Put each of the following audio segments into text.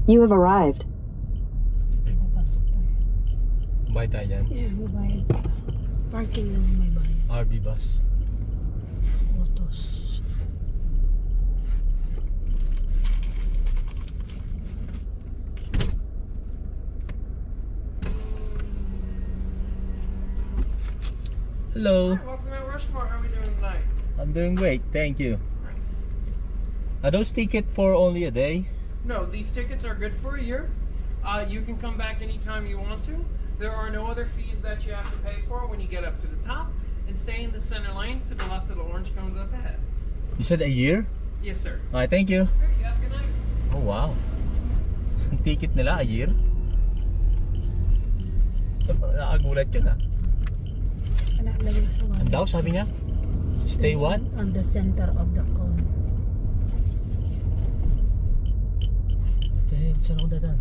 You have arrived. Papasok tayo. Bayad tayo dyan. Yeah, may bayad pa. Parking lang may bayad. RB bus. Autos. Hello. Welcome to Rushmore. How are we doing tonight? I'm doing great, thank you. Are those tickets for only a day? No, these tickets are good for a year. You can come back anytime you want to. There are no other fees that you have to pay for when you get up to the top. And stay in the center lane to the left of the orange cones up ahead. You said a year? Yes, sir. Alright, thank you. Great, you have a good night. Oh wow. Ang ticket nila, a year? Nakagulat yun ah. Anak lagi sa Ang daw, sabi niya? Stay what? On the center of the cone. Dahil, saan ako dadaan?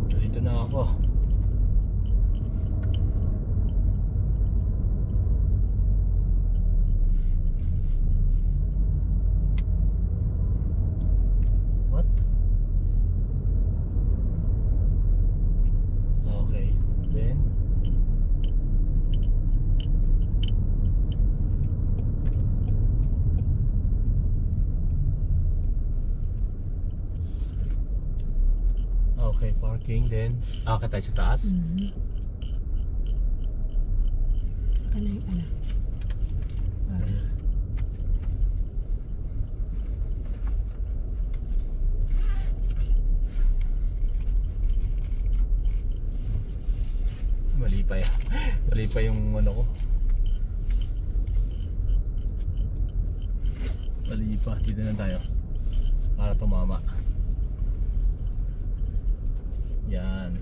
Dito na ako. What? Okay, then okay, parking, then akit tayo sa taas. Ano yung ano? Ayan. Mali pa yan. Mali pa yung ano ko. Mali pa. Dito na tayo. Para tumama. Yan.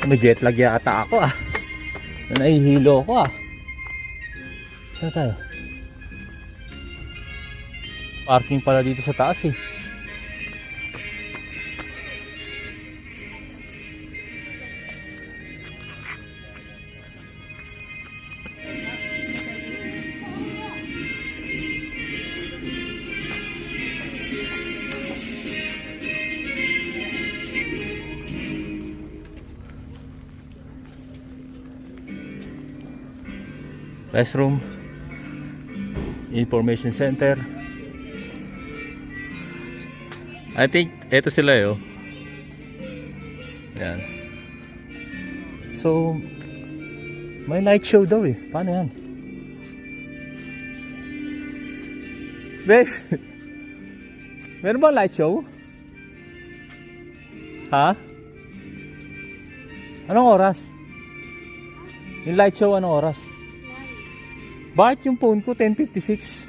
May jet lag yata ako ah. Nahihilo ko ah. Saan tayo? Parking pala dito sa taas eh. Restroom, information center. I think eto sila yo. Yan. So may light show daw eh. Paano yan? Meron ba light show? Ha? Anong oras? Yung light show anong oras? Bakit yung phone ko 10:56?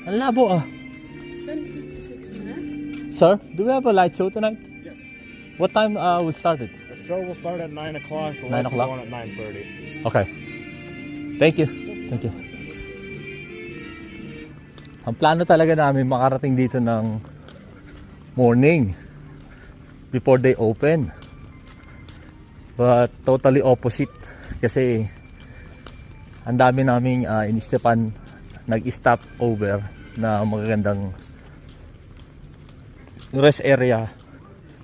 Ang labo ah. 10:56 na? Sir, do we have a light show tonight? Yes. What time we started? The show will start at 9 o'clock. The 9 lights o'clock? will go on at 9:30. Okay. Thank you. Thank you. Ang plano talaga namin makarating dito ng morning before they open. But totally opposite kasi ang dami naming inistepan nag-stop over na magagandang rest area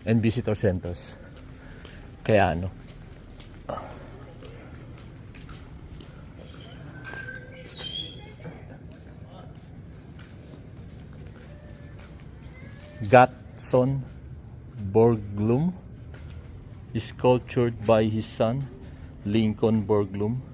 and visitor centers. Kaya ano, Gatson Borglum is sculptured by his son Lincoln Borglum.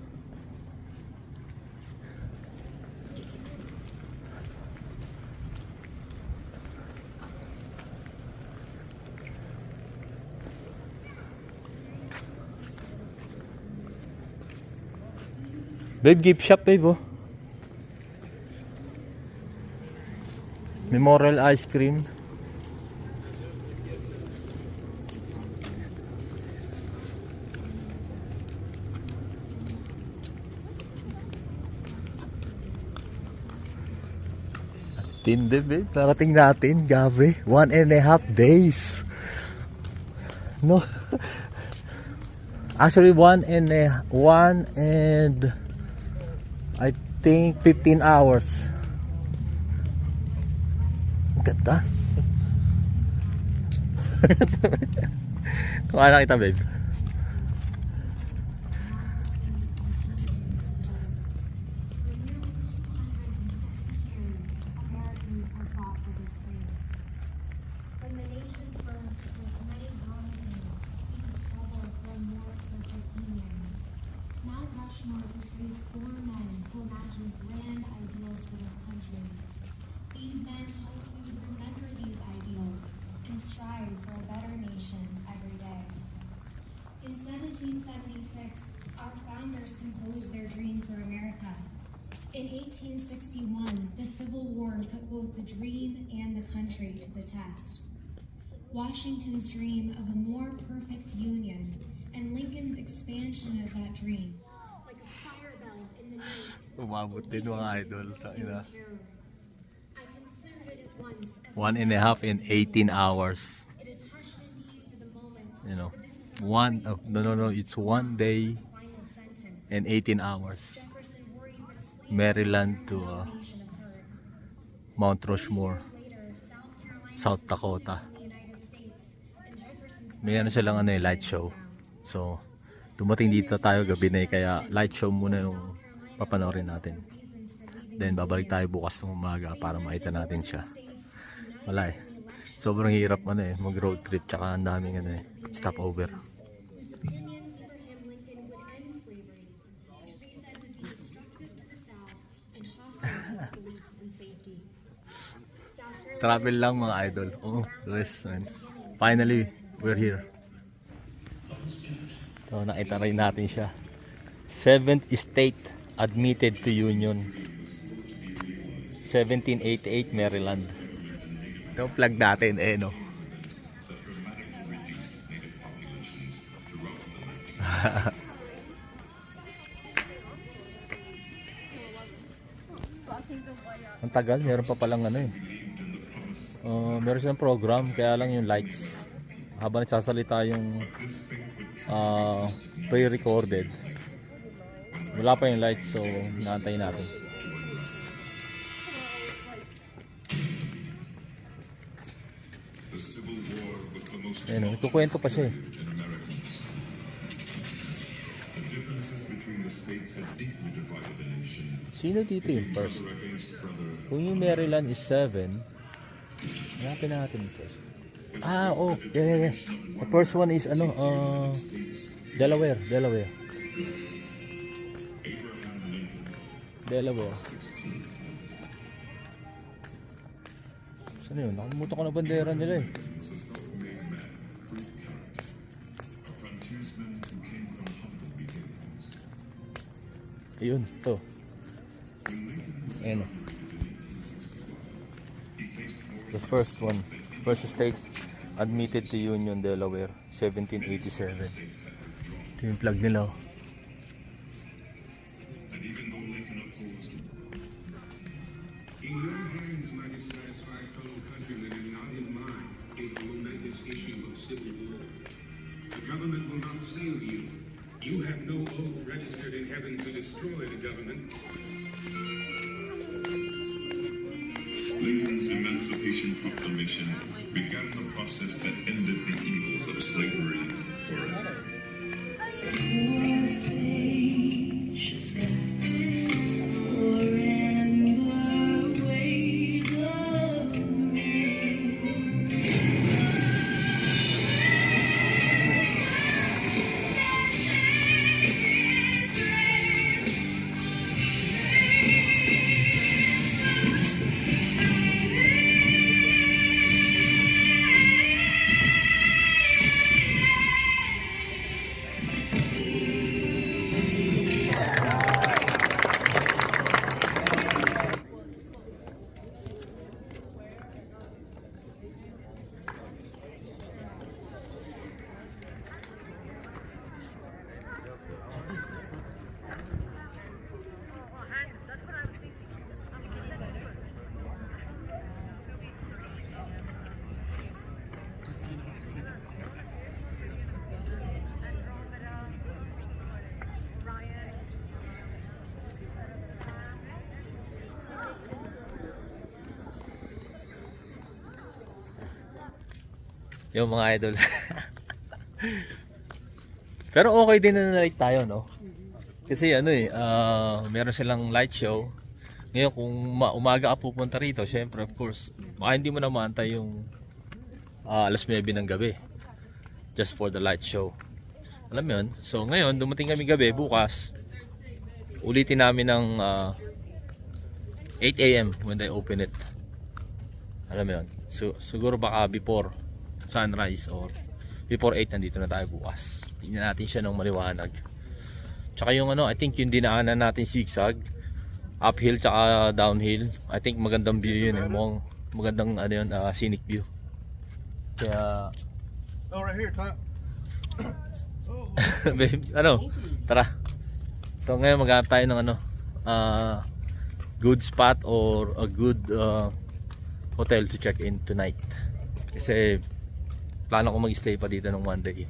Babe, gift shop babe oh. Memorial ice cream. Tindi babe, narating natin, gabi, 1.5 days. No. Actually, one and I think 15 hours. Ang ganda. Kuha na kita, babe. Americans have fought for this freedom. When the nation's birth was many continents, we struggled for a more perfect union. Mount Rushmore portrays 4 men who imagined grand ideals for this country. These men hoped we would remember these ideals and strive for a better nation every day. In 1776, our founders composed their dream for America. In 1861, the Civil War put both the dream and the country to the test. Washington's dream of a more perfect union and Lincoln's expansion of that dream, like a fire bell in the night. Umabot din mga idol sa ina. I considered it at once as 1.5 and 18 hours. it is hushed indeed for the moment, You know, but this is no, it's 1 day the final sentence. and 18 hours. Jefferson worried that slavery Maryland to nation occurred. Mount Rushmore, Later, South Carolina South Dakota. seceded from the United States, and Jefferson's May ano silang ano, light show. So, dumating dito tayo gabi na kaya light show muna yung papanoorin natin. Then babalik tayo bukas ng umaga para makita natin siya. Wala eh. Sobrang hirap mag road trip tsaka ang daming stopover. whose opinions Abraham Lincoln would end slavery, which they said would be destructive to the South and hostile to its beliefs and safety. South Carolina Travel lang mga idol. Oh, rest man. Finally, we're here. So, nakita rin natin siya. 7th State admitted to Union. 1788 Maryland. Ito plug natin no. Ang tagal, meron pa palang meron silang program, kaya lang yung lights habang nagsasalita yung pre-recorded, wala pa yung lights, so naantay natin. Ayun, ikukwento pa siya eh. Sino dito yung first? Kung yung Maryland is 7, hanapin natin yung first. Yeah. The first one is Delaware. Saan yun? Nakalimutan ko na bandera nila eh. Ayun, to. Ayan o. The first one. First state admitted to Union, Delaware, 1787. Ito yung flag nila oh. In your hands, my dissatisfied fellow countrymen, and not in mine, is the momentous issue of civil war. The government will not save you. You have no oath registered in heaven to destroy the government. Lincoln's Emancipation Proclamation began the process that ended the evils of slavery forever. Yung mga idol. Pero okay din na light tayo, no? Kasi ano meron silang light show. Ngayon kung umaga ka pupunta rito, syempre of course, baka hindi mo na maantay yung alas 9 ng gabi. Just for the light show. Alam mo yun? So ngayon, dumating kami gabi, bukas, ulitin namin ng 8 AM when they open it. Alam mo yun? So, siguro baka before sunrise or before 8 nandito na tayo bukas. Tingnan natin siya ng maliwanag. Tsaka yung I think yung dinaanan natin zigzag, uphill tsaka downhill. I think magandang view yun mukhang magandang scenic view. Kaya right here, top. babe, tara. So ngayon maghanap tayo ng good spot or a good hotel to check in tonight. Kasi plano ko mag-stay pa dito ng one day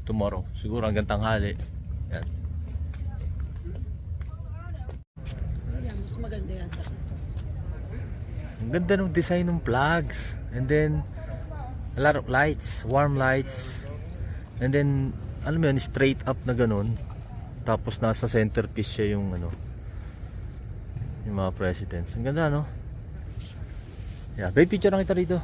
tomorrow, siguro hanggang tanghali. Yan. Ayan, mas maganda yan. Ang ganda ng design ng flags, and then a lot of lights, warm lights, and then alam mo yun, straight up na ganun, tapos nasa centerpiece siya yung yung mga presidents. Ang ganda, no? Yeah, babe, picture lang kita rito.